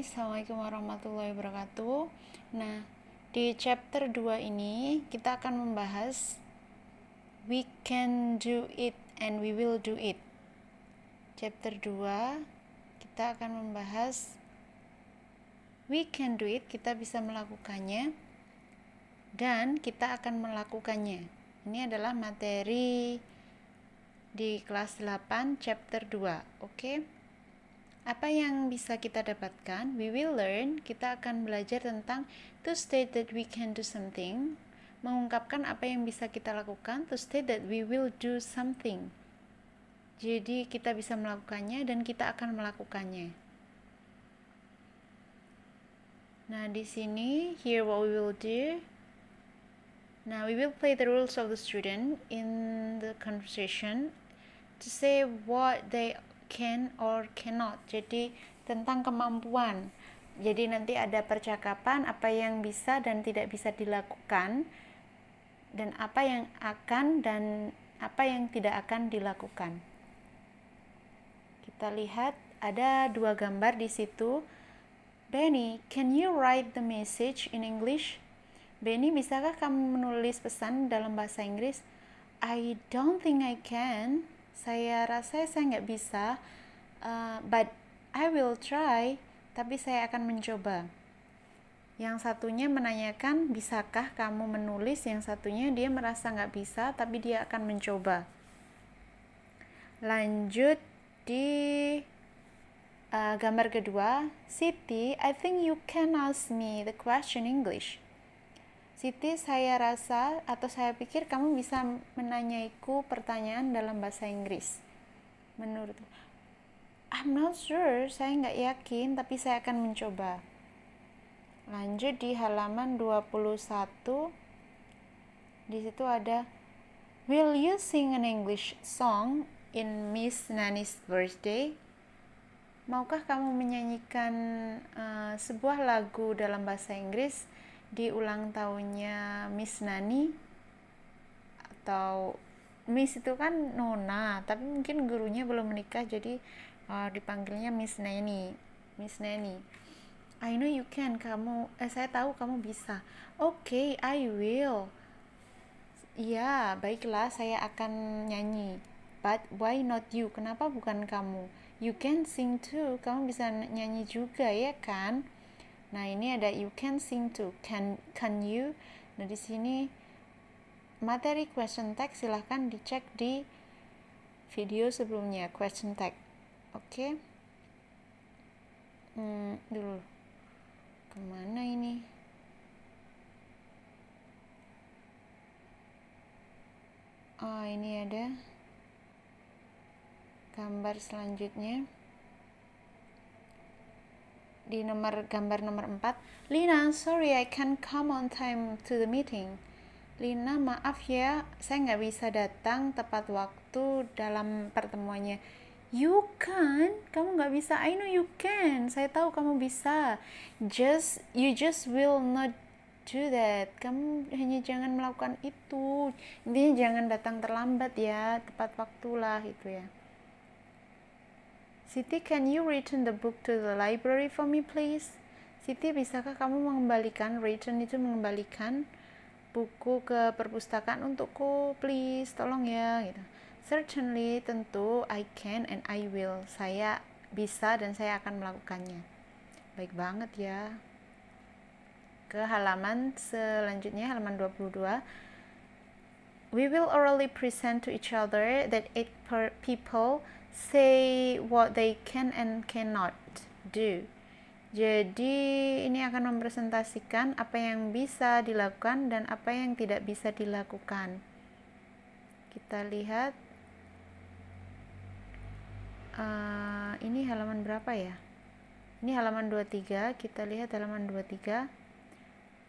Hai, Assalamualaikum warahmatullahi wabarakatuh. Nah, di chapter 2 ini kita akan membahas we can do it and we will do it. Chapter 2 kita akan membahas we can do it, kita bisa melakukannya dan kita akan melakukannya. Ini adalah materi di kelas 8 chapter 2. Oke? Apa yang bisa kita dapatkan? We will learn, kita akan belajar tentang to state that we can do something, mengungkapkan apa yang bisa kita lakukan, to state that we will do something. Jadi kita bisa melakukannya dan kita akan melakukannya. Nah, di sini here what we will do. Now we will play the rules of the student in the conversation to say what they can or cannot. Jadi tentang kemampuan. Jadi nanti ada percakapan apa yang bisa dan tidak bisa dilakukan dan apa yang akan dan apa yang tidak akan dilakukan. Kita lihat ada dua gambar di situ. Benny, can you write the message in English? Benny, bisakah kamu menulis pesan dalam bahasa Inggris? I don't think I can. Saya rasa saya nggak bisa, but I will try, tapi saya akan mencoba. Yang satunya menanyakan, bisakah kamu menulis? Yang satunya dia merasa nggak bisa, tapi dia akan mencoba. Lanjut di gambar kedua, Siti, I think you can ask me the question in English. Siti, saya rasa atau saya pikir kamu bisa menanyaiku pertanyaan dalam bahasa Inggris. Menurut I'm not sure, saya nggak yakin, tapi saya akan mencoba. Lanjut di halaman 21. Di situ ada will you sing an English song in Miss Nani's birthday? Maukah kamu menyanyikan sebuah lagu dalam bahasa Inggris di ulang tahunnya Miss Nani? Atau Miss itu kan Nona, tapi mungkin gurunya belum menikah, jadi dipanggilnya Miss Nani. Miss Nani, I know you can. Saya tahu kamu bisa. Okay, I will. Ya, baiklah, saya akan nyanyi. But why not you? Kenapa bukan kamu? You can sing too. Kamu bisa nyanyi juga, ya kan? Nah, ini ada you can sing too. Can you? Nah, di sini materi question tag silahkan dicek di video sebelumnya, question tag. Oke. Dulu. Kemana ini? Oh, ini ada gambar selanjutnya. Di gambar nomor 4, Lina, sorry I can't come on time to the meeting. Lina, maaf ya, saya nggak bisa datang tepat waktu dalam pertemuannya. You can, kamu nggak bisa. I know you can, saya tahu kamu bisa. You just will not do that. Kamu hanya jangan melakukan itu. Intinya jangan datang terlambat ya, tepat waktulah itu ya. Siti, can you return the book to the library for me, please? Siti, bisakah kamu mengembalikan, return itu mengembalikan buku ke perpustakaan untukku, please, tolong ya, gitu. Certainly, tentu, I can and I will. Saya bisa dan saya akan melakukannya. Baik banget ya. Ke halaman selanjutnya, halaman 22. We will orally present to each other that 8 people say what they can and cannot do. Jadi ini akan mempresentasikan apa yang bisa dilakukan dan apa yang tidak bisa dilakukan. Kita lihat ini halaman berapa ya? Ini halaman 23. Kita lihat halaman 23.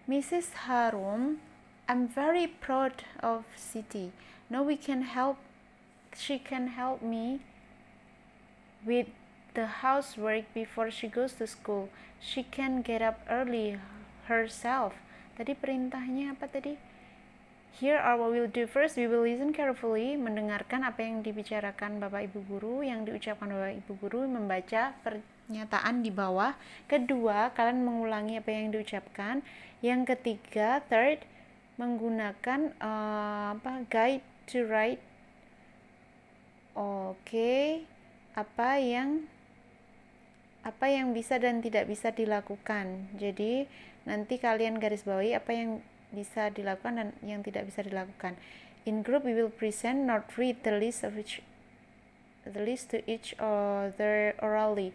Mrs. Harum, I'm very proud of Siti. Now she can help me with the housework before she goes to school. She can get up early herself. Tadi perintahnya apa tadi? Here are what we'll do. First, we will listen carefully, mendengarkan apa yang dibicarakan Bapak Ibu Guru, yang diucapkan Bapak Ibu Guru, membaca pernyataan di bawah. Kedua, kalian mengulangi apa yang diucapkan. Yang ketiga, third, menggunakan guide to write. Oke, apa yang bisa dan tidak bisa dilakukan. Jadi nanti kalian garis bawahi apa yang bisa dilakukan dan yang tidak bisa dilakukan. In group we will present, not read the list to each other orally.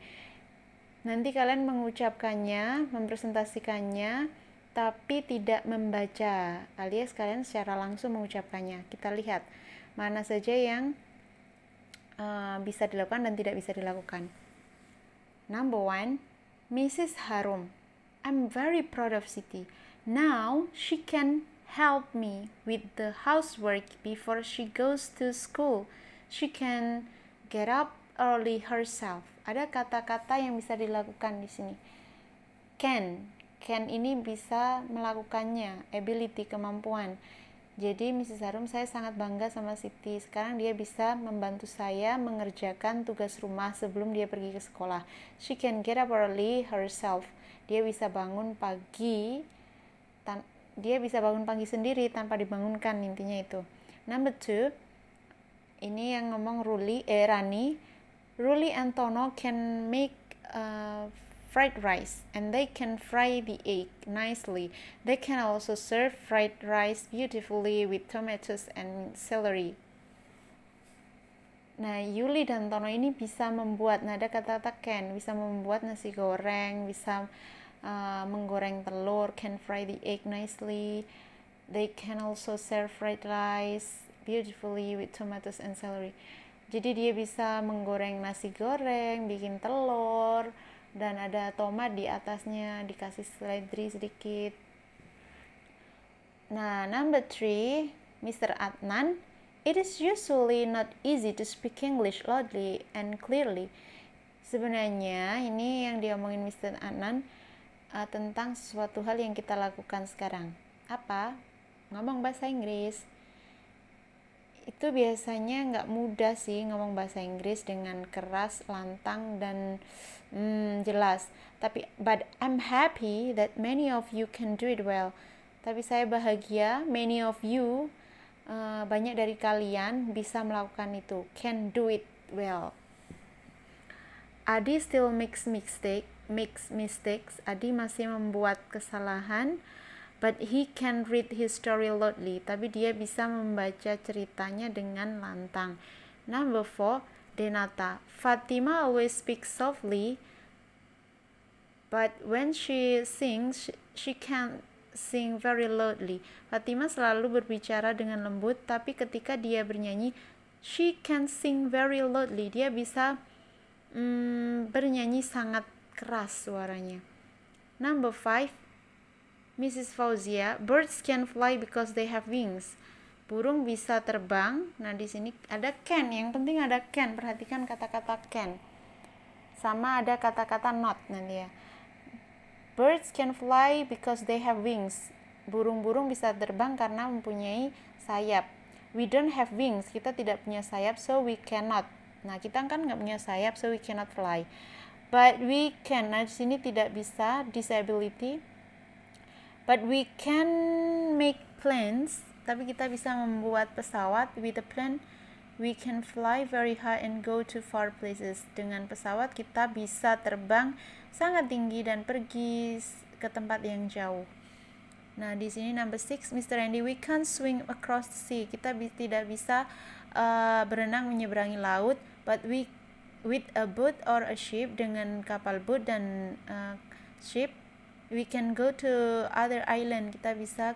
Nanti kalian mengucapkannya, mempresentasikannya, tapi tidak membaca, alias kalian secara langsung mengucapkannya. Kita lihat mana saja yang bisa dilakukan dan tidak bisa dilakukan. Number 1, Mrs. Harum. I'm very proud of Siti. Now she can help me with the housework before she goes to school. She can get up early herself. Ada kata-kata yang bisa dilakukan di sini. Can ini bisa melakukannya, ability, kemampuan. Jadi Mrs. Harum, saya sangat bangga sama Siti. Sekarang dia bisa membantu saya mengerjakan tugas rumah sebelum dia pergi ke sekolah. She can get up early herself. Dia bisa bangun pagi sendiri tanpa dibangunkan, intinya itu. Number 2, ini yang ngomong Rani. Ruli and Tono can make fried rice, and they can fry the egg nicely. They can also serve fried rice beautifully with tomatoes and celery. Nah, Yuli dan Tono ini bisa membuat, ada kata-kata can, bisa membuat nasi goreng, bisa menggoreng telur, can fry the egg nicely. They can also serve fried rice beautifully with tomatoes and celery. Jadi dia bisa menggoreng nasi goreng, bikin telur, dan ada tomat di atasnya, dikasih seledri sedikit. Nah, number 3, Mr. Adnan. It is usually not easy to speak English loudly and clearly. Sebenarnya ini yang diomongin Mr. Adnan tentang sesuatu hal yang kita lakukan sekarang. Apa? Ngomong bahasa Inggris. Itu biasanya nggak mudah sih ngomong bahasa Inggris dengan keras, lantang, dan jelas. But I'm happy that many of you can do it well. Tapi saya bahagia many of you, banyak dari kalian bisa melakukan itu, can do it well. Adi still makes mistakes. Adi masih membuat kesalahan. But he can read his story loudly. Tapi dia bisa membaca ceritanya dengan lantang. Number 4, Denata. Fatima always speaks softly, but when she sings, she can sing very loudly. Fatima selalu berbicara dengan lembut, tapi ketika dia bernyanyi, she can sing very loudly. Dia bisa bernyanyi sangat keras suaranya. Number 5, Mrs. Fauzia. Birds can fly because they have wings. Burung bisa terbang. Nah, di sini ada can. Yang penting ada can. Perhatikan kata-kata can. Sama ada kata-kata not nanti ya. Birds can fly because they have wings. Burung-burung bisa terbang karena mempunyai sayap. We don't have wings. Kita tidak punya sayap, so we cannot. Nah, kita kan nggak punya sayap, so we cannot fly. But we can. Nah, di sini tidak bisa, disability. But we can make planes. Tapi kita bisa membuat pesawat. With a plane, we can fly very high and go to far places. Dengan pesawat kita bisa terbang sangat tinggi dan pergi ke tempat yang jauh. Nah, di sini number 6, Mr. Randy, we can't swim across the sea. Kita tidak bisa berenang menyeberangi laut. But with a boat or a ship, dengan kapal boat dan ship, we can go to other island. Kita bisa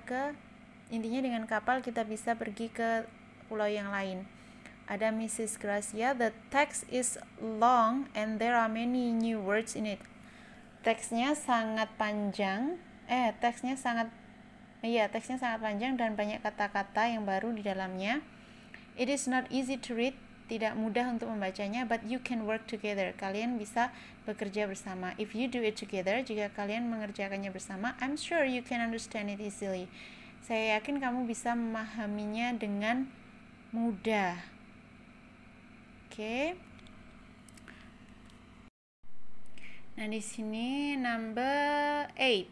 intinya dengan kapal kita bisa pergi ke pulau yang lain. Ada Mrs. Gracia. The text is long and there are many new words in it. Teksnya sangat panjang. Teksnya sangat panjang dan banyak kata-kata yang baru di dalamnya. It is not easy to read. Tidak mudah untuk membacanya, but you can work together. Kalian bisa bekerja bersama. If you do it together, jika kalian mengerjakannya bersama, I'm sure you can understand it easily. Saya yakin kamu bisa memahaminya dengan mudah. Oke. Nah, di sini number 8.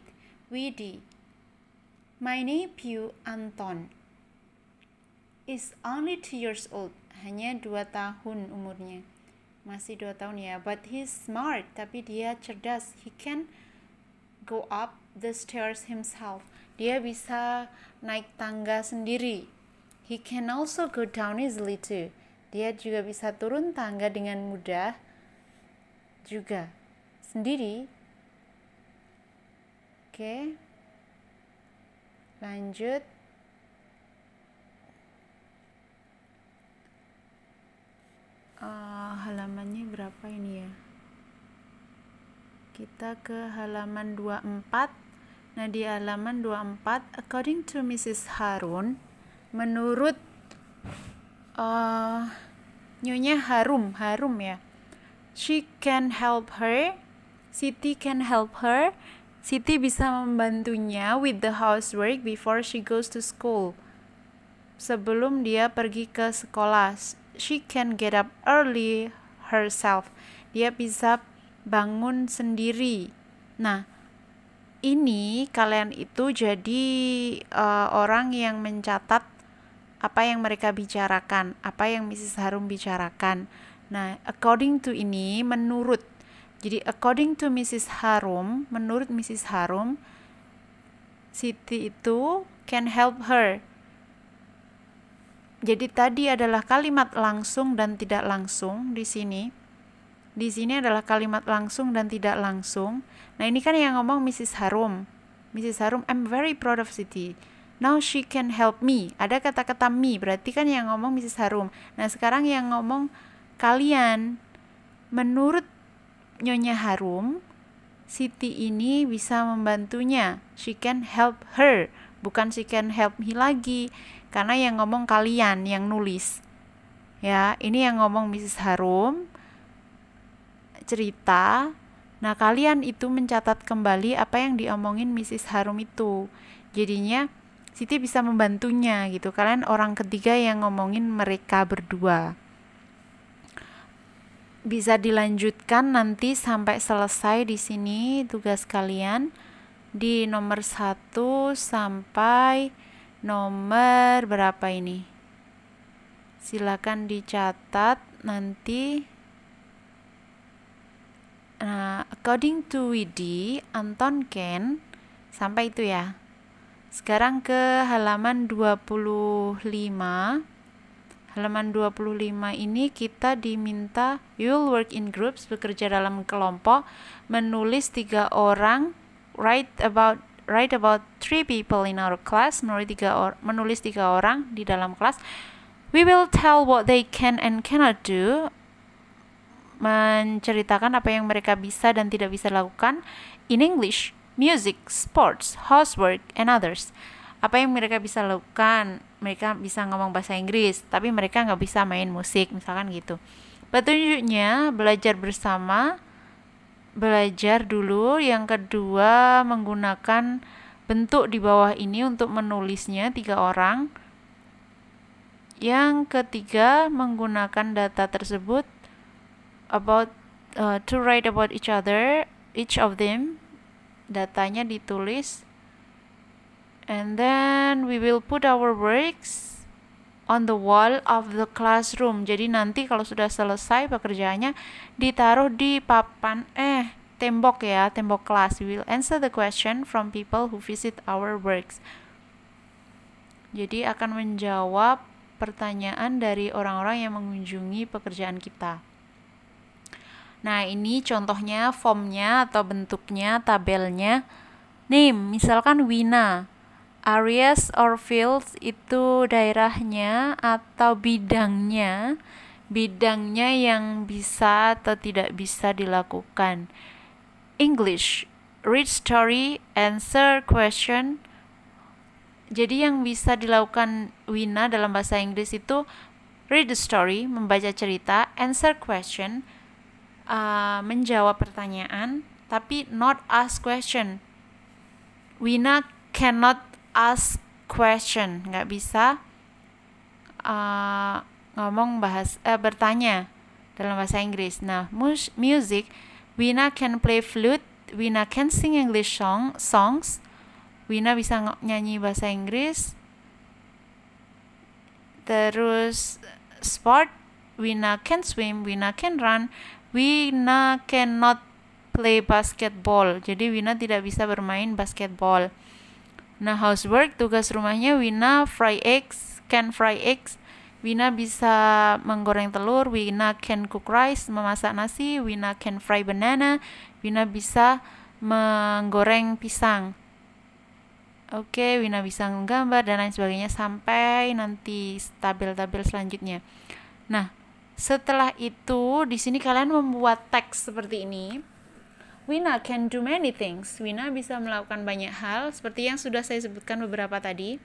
Widi. My nephew Anton is only 2 years old. Hanya 2 tahun umurnya. Masih 2 tahun ya. But he's smart. Tapi dia cerdas. He can go up the stairs himself. Dia bisa naik tangga sendiri. He can also go down easily too. Dia juga bisa turun tangga dengan mudah juga sendiri. Oke. Lanjut. Halamannya berapa ini ya? Kita ke halaman 24. Nah, di halaman 24, according to Mrs. Harun, menurut Nyonya Harum ya. She can help her. Siti can help her. Siti bisa membantunya with the housework before she goes to school. Sebelum dia pergi ke sekolah. She can get up early herself. Dia bisa bangun sendiri. Nah, ini kalian itu jadi orang yang mencatat apa yang mereka bicarakan, apa yang Mrs. Harum bicarakan. Nah, according to ini menurut. Jadi according to Mrs. Harum, menurut Mrs. Harum, Siti itu can help her. Jadi tadi adalah kalimat langsung dan tidak langsung di sini. Di sini adalah kalimat langsung dan tidak langsung. Nah, ini kan yang ngomong Mrs. Harum. Mrs. Harum, I'm very proud of Siti. Now she can help me. Ada kata-kata me, berarti kan yang ngomong Mrs. Harum. Nah, sekarang yang ngomong kalian. Menurut Nyonya Harum, Siti ini bisa membantunya. She can help her. Bukan she can help me lagi. Karena yang ngomong kalian, yang nulis. Ya, ini yang ngomong Mrs. Harum. Cerita. Nah, kalian itu mencatat kembali apa yang diomongin Mrs. Harum itu. Jadinya Siti bisa membantunya gitu. Kalian orang ketiga yang ngomongin mereka berdua. Bisa dilanjutkan nanti sampai selesai di sini tugas kalian di nomor 1 sampai nomor berapa ini? Silakan dicatat nanti. Nah, according to Widi, Anton can sampai itu ya. Sekarang ke halaman 25. Halaman 25 ini kita diminta you will work in groups, bekerja dalam kelompok, menulis 3 orang, write about 3 people in our class, menulis 3 orang di dalam kelas. We will tell what they can and cannot do, menceritakan apa yang mereka bisa dan tidak bisa lakukan in English, music, sports, housework, and others. Apa yang mereka bisa lakukan? Mereka bisa ngomong bahasa Inggris, tapi mereka nggak bisa main musik, misalkan gitu. Petunjuknya belajar bersama, belajar dulu. Yang kedua, menggunakan bentuk di bawah ini untuk menulisnya 3 orang. Yang ketiga, menggunakan data tersebut to write about each of them. Datanya ditulis. And then we will put our works on the wall of the classroom. Jadi nanti kalau sudah selesai pekerjaannya ditaruh di tembok ya, tembok kelas. We will answer the question from people who visit our works. Jadi akan menjawab pertanyaan dari orang-orang yang mengunjungi pekerjaan kita. Nah, ini contohnya formnya atau bentuknya, tabelnya. Name, misalkan Wina. Areas or fields itu daerahnya atau bidangnya yang bisa atau tidak bisa dilakukan. English, read story, answer question. Jadi yang bisa dilakukan Wina dalam bahasa Inggris itu read the story, membaca cerita, answer question, menjawab pertanyaan, tapi not ask question. Wina cannot ask question, nggak bisa bertanya dalam bahasa Inggris. Nah, music, Wina can play flute, Wina can sing English songs, Wina bisa nyanyi bahasa Inggris. Terus sport, Wina can swim, Wina can run, Wina cannot play basketball. Jadi Wina tidak bisa bermain basketball. Nah, housework, tugas rumahnya, Wina can fry eggs. Wina bisa menggoreng telur, Wina can cook rice, memasak nasi, Wina can fry banana, Wina bisa menggoreng pisang. Oke, Wina bisa menggambar dan lain sebagainya sampai nanti tabel-tabel selanjutnya. Nah, setelah itu di sini kalian membuat teks seperti ini. Wina can do many things. Wina bisa melakukan banyak hal seperti yang sudah saya sebutkan beberapa tadi.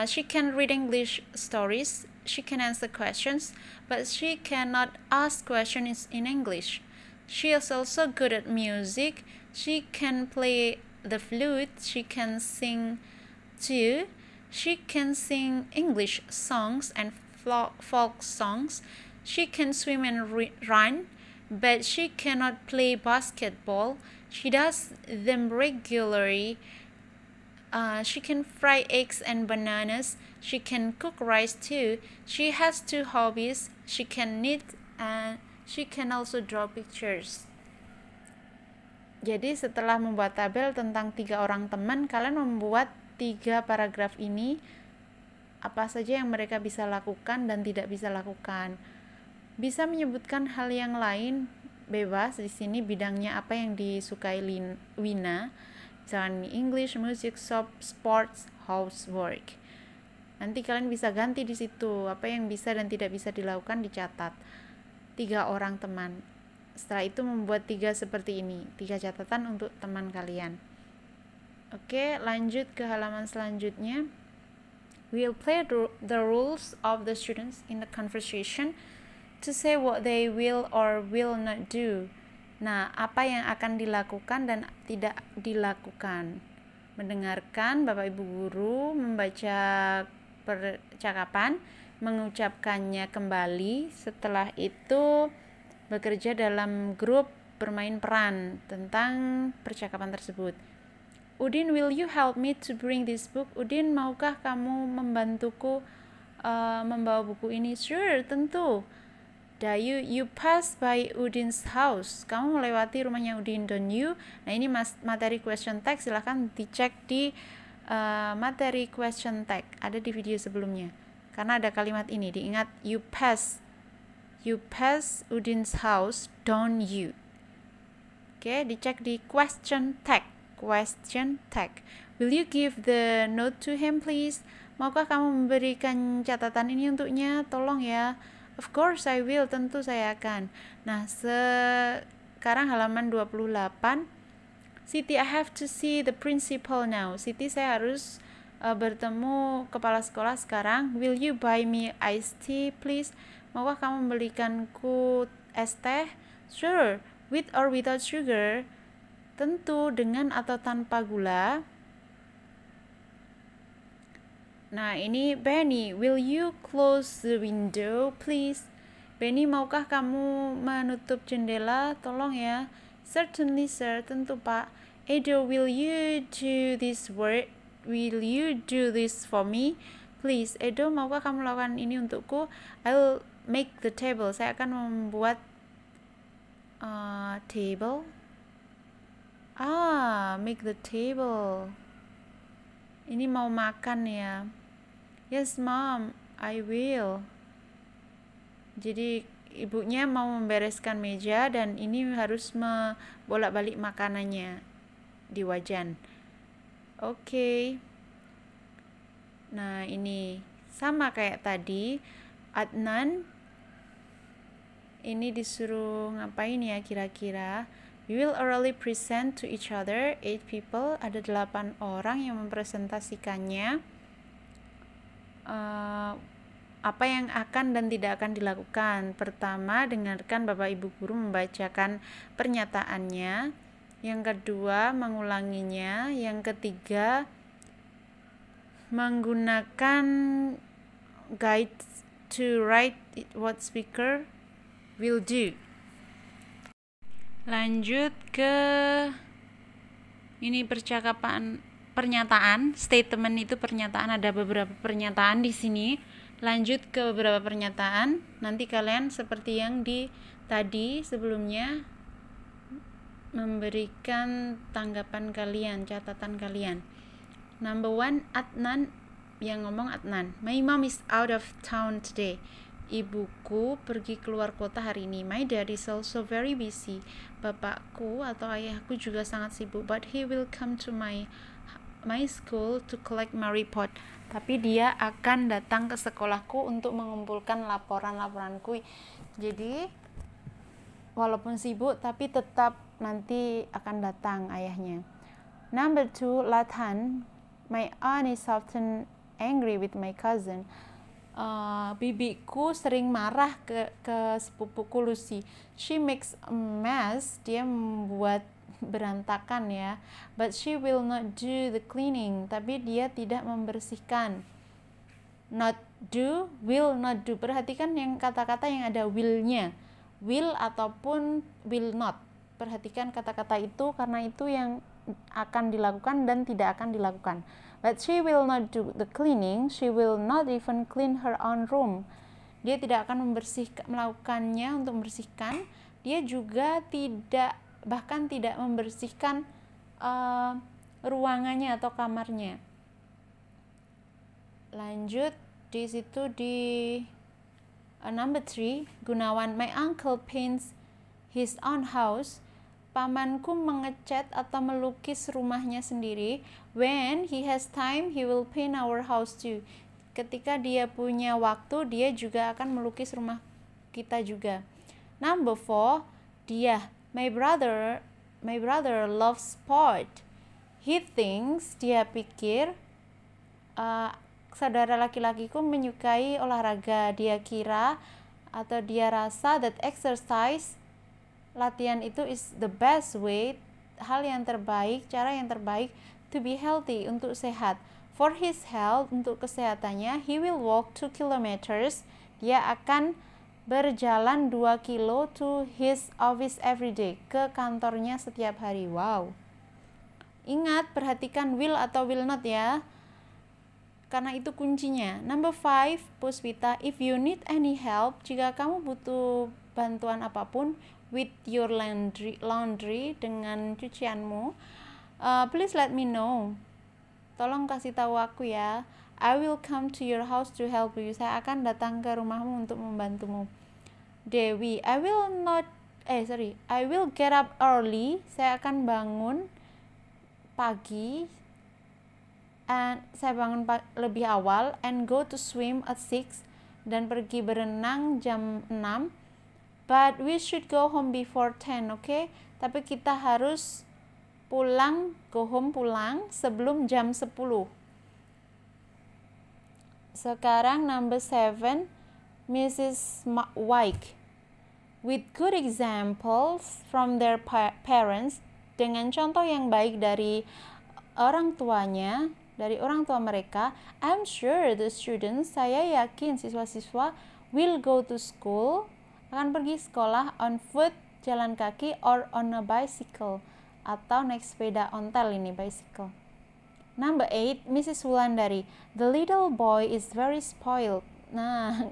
She can read English stories, she can answer questions, but she cannot ask questions in English. She is also good at music. She can play the flute, she can sing too. She can sing English songs and folk songs. She can swim and run, but she cannot play basketball. She does them regularly. She can fry eggs and bananas. She can cook rice too. She has 2 hobbies. She can knit and she can also draw pictures. Jadi setelah membuat tabel tentang 3 orang teman, kalian membuat 3 paragraf ini, apa saja yang mereka bisa lakukan dan tidak bisa lakukan. Bisa menyebutkan hal yang lain, bebas di sini bidangnya apa yang disukai Wina. Misalkan English, music, sports, housework. Nanti kalian bisa ganti di situ apa yang bisa dan tidak bisa dilakukan, dicatat. 3 orang teman. Setelah itu membuat 3 seperti ini, 3 catatan untuk teman kalian. Oke, lanjut ke halaman selanjutnya. We'll play the rules of the students in the conversation to say what they will or will not do. Nah, apa yang akan dilakukan dan tidak dilakukan. Mendengarkan Bapak Ibu Guru membaca percakapan, mengucapkannya kembali. Setelah itu bekerja dalam grup, bermain peran tentang percakapan tersebut. Udin, will you help me to bring this book? Udin, maukah kamu membantuku membawa buku ini? Sure, tentu. Dayu, you pass by Udin's house. Kamu melewati rumahnya Udin, don't you? Nah, ini materi question tag, silahkan dicek di materi question tag, ada di video sebelumnya. Karena ada kalimat ini, diingat, you pass Udin's house, don't you? Oke, dicek di question tag. Will you give the note to him, please? Maukah kamu memberikan catatan ini untuknya? Tolong ya. Of course I will, tentu saya akan. Nah, sekarang halaman 28. Siti, I have to see the principal now. Siti, saya harus bertemu kepala sekolah sekarang. Will you buy me iced tea, please? Maukah kamu membelikanku es teh? Sure. With or without sugar? Tentu, dengan atau tanpa gula. Nah, ini Benny, will you close the window, please? Benny, maukah kamu menutup jendela? Tolong ya. Certainly, sir. Tentu, Pak. Edo, will you do this work? Will you do this for me? Please. Edo, maukah kamu lakukan ini untukku? I'll make the table. Saya akan membuat table. Make the table. Ini mau makan ya. Yes, mom, I will. Jadi ibunya mau membereskan meja dan ini harus bolak-balik makanannya di wajan. Oke. Nah, ini sama kayak tadi. Adnan ini disuruh ngapain ya kira-kira? We will orally present to each other 8 people. Ada 8 orang yang mempresentasikannya. Apa yang akan dan tidak akan dilakukan. Pertama, dengarkan Bapak Ibu Guru membacakan pernyataannya. Yang kedua, mengulanginya. Yang ketiga, menggunakan guide to write what speaker will do. Lanjut ke ini pernyataan, statement itu pernyataan, ada beberapa pernyataan di sini. Lanjut ke beberapa pernyataan. Nanti kalian seperti yang tadi sebelumnya memberikan tanggapan kalian, catatan kalian. Number 1, Adnan, yang ngomong Adnan. My mom is out of town today. Ibuku pergi keluar kota hari ini. My dad is also very busy. Bapakku atau ayahku juga sangat sibuk. But he will come to my school to collect my report. Tapi dia akan datang ke sekolahku untuk mengumpulkan laporan-laporanku. Jadi walaupun sibuk tapi tetap nanti akan datang ayahnya. Number 2, Lathan. My aunt is often angry with my cousin. Bibiku sering marah ke sepupuku Lucy. She makes a mess. Dia membuat berantakan ya. But she will not do the cleaning. Tapi dia tidak membersihkan. Not do, will not do. Perhatikan yang kata-kata yang ada will-nya. Will ataupun will not. Perhatikan kata-kata itu karena itu yang akan dilakukan dan tidak akan dilakukan. But she will not do the cleaning. She will not even clean her own room. Dia tidak akan melakukannya untuk membersihkan. Dia juga bahkan tidak membersihkan ruangannya atau kamarnya. Lanjut di situ di number 3, Gunawan. My uncle paints his own house. Pamanku mengecat atau melukis rumahnya sendiri. When he has time, he will paint our house too. Ketika dia punya waktu, dia juga akan melukis rumah kita juga. Number 4, dia. My brother loves sport. He thinks, dia pikir, saudara laki-lakiku menyukai olahraga. Dia kira atau dia rasa that exercise, latihan itu is the best way, hal yang terbaik, cara yang terbaik to be healthy, untuk sehat. For his health, untuk kesehatannya, he will walk 2 kilometers. Dia akan berjalan 2 kilo to his office every day, ke kantornya setiap hari. Wow. Ingat, perhatikan will atau will not ya, karena itu kuncinya. Number 5, Puspita. If you need any help, jika kamu butuh bantuan apapun, with your laundry, dengan cucianmu, please let me know. Tolong kasih tahu aku ya. I will come to your house to help you. Saya akan datang ke rumahmu untuk membantumu. Dewi. I will get up early. Saya akan bangun pagi. And saya bangun lebih awal and go to swim at 6, dan pergi berenang jam 6. But we should go home before 10, okay? Tapi kita harus pulang sebelum jam 10. Sekarang number 7, Mrs. White. With good examples from their parents, dengan contoh yang baik dari orang tuanya, dari orang tua mereka, I'm sure the students, saya yakin siswa-siswa, will go to school, akan pergi sekolah on foot, jalan kaki, or on a bicycle, atau naik sepeda ontel, ini bicycle. Number 8, Mrs. Wulandari. The little boy is very spoiled. Nah,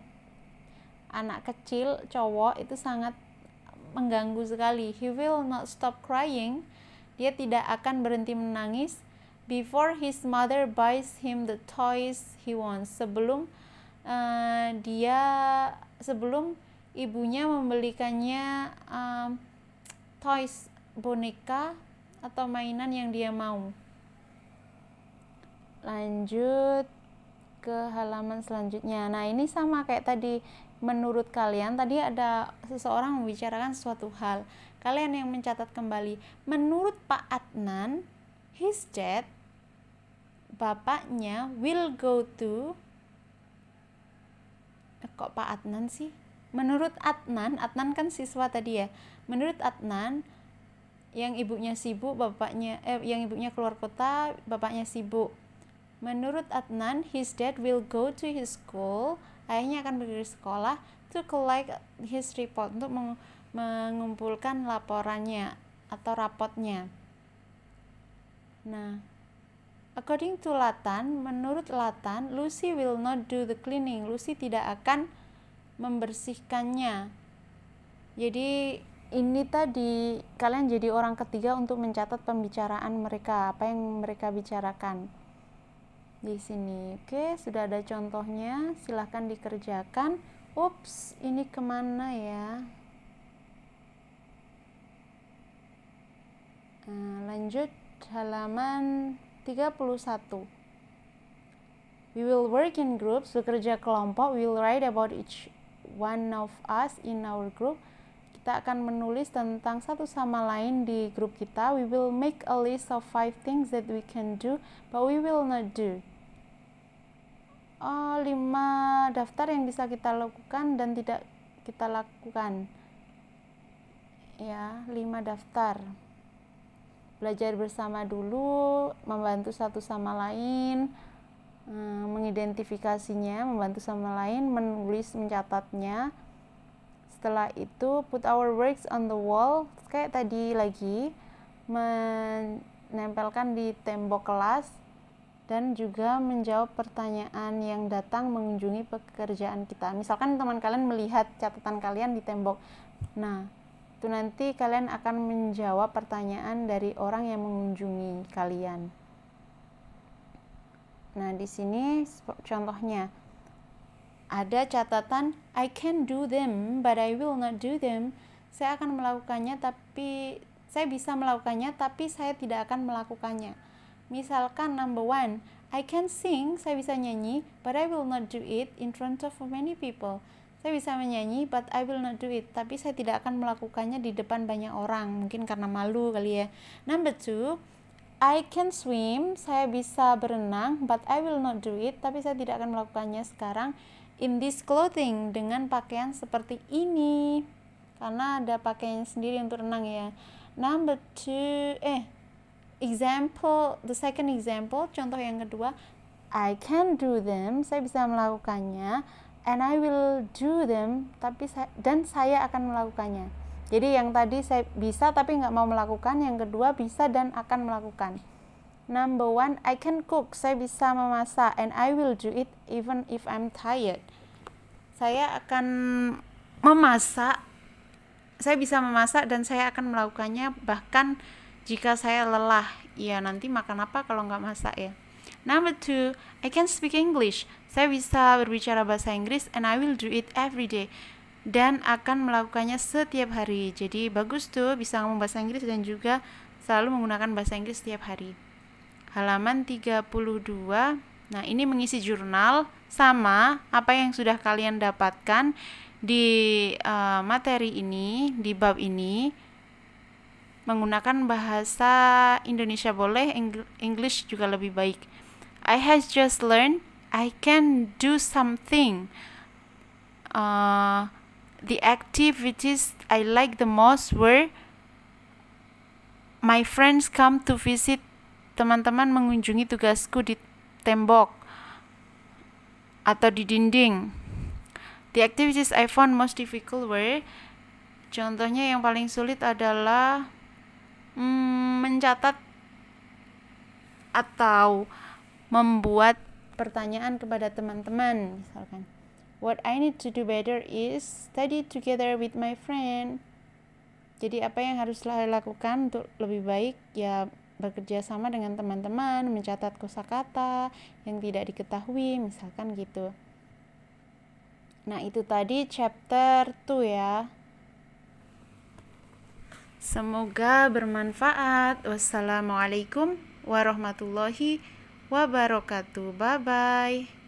anak kecil cowok itu sangat mengganggu sekali. He will not stop crying. Dia tidak akan berhenti menangis before his mother buys him the toys he wants. Sebelum ibunya membelikannya toys, boneka atau mainan yang dia mau. Lanjut ke halaman selanjutnya. Nah, ini sama kayak tadi. Menurut kalian, tadi ada seseorang membicarakan suatu hal. Kalian yang mencatat kembali. Menurut Pak Adnan, his dad, bapaknya, will go to... Kok Pak Adnan sih? Menurut Adnan kan siswa tadi ya. Menurut Adnan, yang ibunya sibuk, yang ibunya keluar kota, bapaknya sibuk. Menurut Adnan, his dad will go to his school. Ayahnya akan pergi ke sekolah to collect his report, untuk mengumpulkan laporannya atau rapotnya. Nah, according to Latan, menurut Latan, Lucy will not do the cleaning. Lucy tidak akan membersihkannya. Jadi ini tadi kalian jadi orang ketiga untuk mencatat pembicaraan mereka, apa yang mereka bicarakan di sini. Oke, sudah ada contohnya, silahkan dikerjakan. Ups, ini kemana ya? Lanjut halaman 31. We will work in groups, bekerja kelompok. We will write about each one of us in our group. Kita akan menulis tentang satu sama lain di grup kita. We will make a list of 5 things that we can do, but we will not do. 5 daftar yang bisa kita lakukan dan tidak kita lakukan. Ya, 5 daftar. Belajar bersama dulu, membantu satu sama lain, mengidentifikasinya, membantu sama lain, menulis, mencatatnya. Setelah itu, put our works on the wall, kayak tadi lagi, menempelkan di tembok kelas, dan juga menjawab pertanyaan yang datang mengunjungi pekerjaan kita. Misalkan teman kalian melihat catatan kalian di tembok. Nah, itu nanti kalian akan menjawab pertanyaan dari orang yang mengunjungi kalian. Nah, di sini contohnya. Ada catatan, I can do them, but I will not do them. Saya akan melakukannya, tapi saya bisa melakukannya, tapi saya tidak akan melakukannya. Misalkan number 1, I can sing, saya bisa nyanyi, but I will not do it in front of many people. Saya bisa menyanyi, but I will not do it, tapi saya tidak akan melakukannya di depan banyak orang, mungkin karena malu kali ya. Number 2, I can swim, saya bisa berenang, but I will not do it, tapi saya tidak akan melakukannya sekarang. In this clothing, dengan pakaian seperti ini, karena ada pakaian sendiri untuk renang ya. Number 2, the second example, contoh yang kedua, I can do them, saya bisa melakukannya, and I will do them, dan saya akan melakukannya. Jadi yang tadi saya bisa tapi nggak mau melakukan, yang kedua bisa dan akan melakukan. Number 1, I can cook, saya bisa memasak, and I will do it even if I'm tired. Saya akan memasak, saya bisa memasak dan saya akan melakukannya bahkan jika saya lelah. Ya, nanti makan apa kalau nggak masak ya. Number 2, I can speak English. Saya bisa berbicara bahasa Inggris, and I will do it every day. Dan akan melakukannya setiap hari. Jadi bagus tuh bisa ngomong bahasa Inggris dan juga selalu menggunakan bahasa Inggris setiap hari. Halaman 32. Nah, ini mengisi jurnal sama apa yang sudah kalian dapatkan di materi ini, di bab ini. Menggunakan bahasa Indonesia boleh, English juga lebih baik. I have just learned I can do something. The activities I like the most were my friends come to visit. Teman-teman mengunjungi tugasku di tembok atau di dinding. The activities I found most difficult were, contohnya yang paling sulit adalah mencatat atau membuat pertanyaan kepada teman-teman. Misalkan, what I need to do better is study together with my friend. Jadi apa yang harus saya lakukan untuk lebih baik? Ya, bekerja sama dengan teman-teman, mencatat kosakata yang tidak diketahui, misalkan gitu. Nah, itu tadi chapter 2 ya. Semoga bermanfaat. Wassalamualaikum warahmatullahi wabarakatuh. Bye-bye.